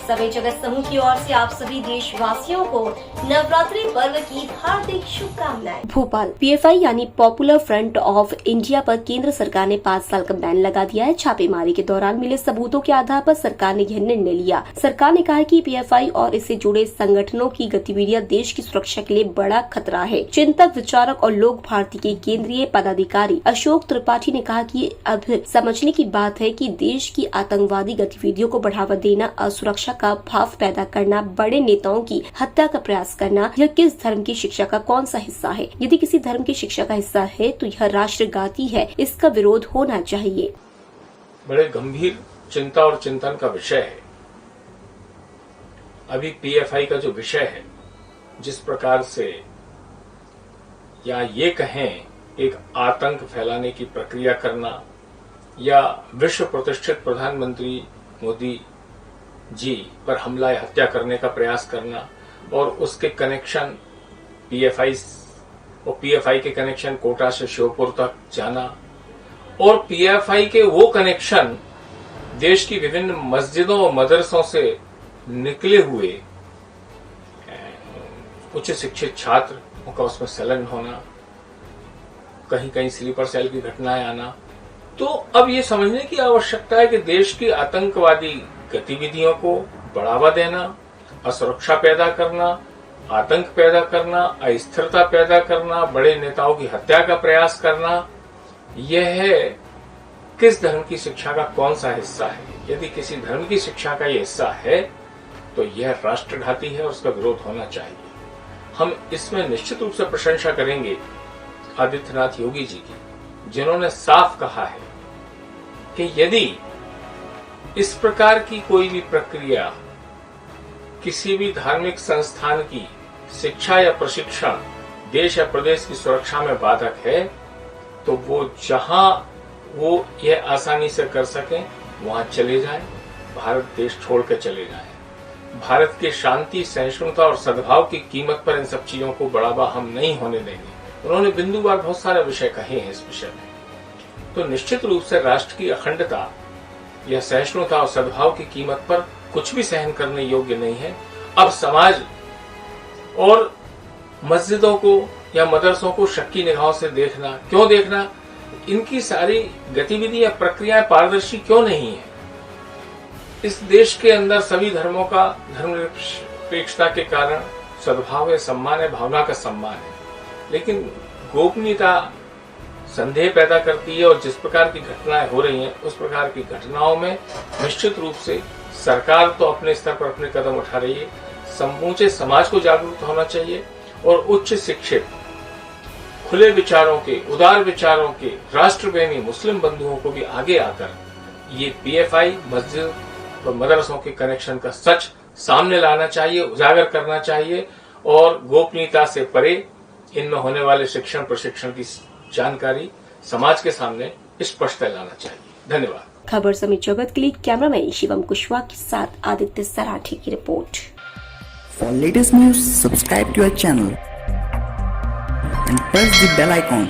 समय जगत समूह की ओर से आप सभी देशवासियों को नवरात्रि पर्व की हार्दिक शुभकामनाएं। भोपाल पीएफआई यानी पॉपुलर फ्रंट ऑफ इंडिया पर केंद्र सरकार ने 5 साल का बैन लगा दिया है। छापेमारी के दौरान मिले सबूतों के आधार पर सरकार ने यह निर्णय लिया। सरकार ने कहा कि पीएफआई और इससे जुड़े संगठनों की गतिविधियां देश की सुरक्षा के लिए बड़ा खतरा है। चिंतक, विचारक और लोक भारती के केंद्रीय पदाधिकारी अशोक त्रिपाठी ने कहा कि अब समझने की बात है कि देश की आतंकवादी गतिविधियों को बढ़ावा देना, असुरक्षा का भाव पैदा करना, बड़े नेताओं की हत्या का प्रयास करना, यह किस धर्म की शिक्षा का कौन सा हिस्सा है? यदि किसी धर्म की शिक्षा का हिस्सा है तो यह राष्ट्रघाती है, इसका विरोध होना चाहिए। बड़े गंभीर चिंता और चिंतन का विषय है। अभी पीएफआई का जो विषय है, जिस प्रकार से या ये कहें एक आतंक फैलाने की प्रक्रिया करना या विश्व प्रतिष्ठित प्रधानमंत्री मोदी जी पर हमला या हत्या करने का प्रयास करना और उसके कनेक्शन पीएफआई के कनेक्शन कोटा से श्योपुर तक जाना और पीएफआई के वो कनेक्शन देश की विभिन्न मस्जिदों और मदरसों से निकले हुए उच्च शिक्षित छात्र का उसमें संलग्न होना, कहीं कहीं स्लीपर सेल की घटनाएं आना, तो अब ये समझने की आवश्यकता है कि देश की आतंकवादी गतिविधियों को बढ़ावा देना, असुरक्षा पैदा करना, आतंक पैदा करना, अस्थिरता पैदा करना, बड़े नेताओं की हत्या का प्रयास करना, यह किस धर्म की शिक्षा का कौन सा हिस्सा है? यदि किसी धर्म की शिक्षा का यह हिस्सा है तो यह राष्ट्रघाती है और उसका विरोध होना चाहिए। हम इसमें निश्चित रूप से प्रशंसा करेंगे आदित्यनाथ योगी जी की, जिन्होंने साफ कहा है कि यदि इस प्रकार की कोई भी प्रक्रिया किसी भी धार्मिक संस्थान की शिक्षा या प्रशिक्षण देश या प्रदेश की सुरक्षा में बाधक है तो वो जहां वो यह आसानी से कर सकें वहां चले जाएं, भारत देश छोड़ कर चले जाएं। भारत के शांति, सहिष्णुता और सद्भाव की कीमत पर इन सब चीजों को बढ़ावा हम नहीं होने देंगे। उन्होंने बिंदुवार बहुत सारे विषय कहे हैं इस विषय में। तो निश्चित रूप से राष्ट्र की अखंडता या सहिष्णुता और सद्भाव की कीमत पर कुछ भी सहन करने योग्य नहीं है। अब समाज और मस्जिदों को या मदरसों को शक की निगाहों से देखना, क्यों देखना? इनकी सारी गतिविधि या प्रक्रियाएं पारदर्शी क्यों नहीं है? इस देश के अंदर सभी धर्मों का धर्मनिरपेक्षता के कारण सद्भाव है, सम्मान है, भावना का सम्मान है, लेकिन गोपनीयता संदेह पैदा करती है और जिस प्रकार की घटनाएं हो रही हैं उस प्रकार की घटनाओं में निश्चित रूप से सरकार तो अपने स्तर पर अपने कदम उठा रही है, समूचे समाज को जागरूक होना चाहिए और उच्च शिक्षित, खुले विचारों के, उदार विचारों के, राष्ट्रप्रेमी मुस्लिम बंधुओं को भी आगे आकर ये पीएफआई मस्जिद और मदरसों के कनेक्शन का सच सामने लाना चाहिए, उजागर करना चाहिए और गोपनीयता से परे इनमें होने वाले शिक्षण प्रशिक्षण की जानकारी समाज के सामने स्पष्ट लाना चाहिए। धन्यवाद। खबर समिट जगत के लिए कैमरामैन शिवम कुशवाहा के साथ आदित्य सराठी की report. For latest news, subscribe to our channel and press the bell icon.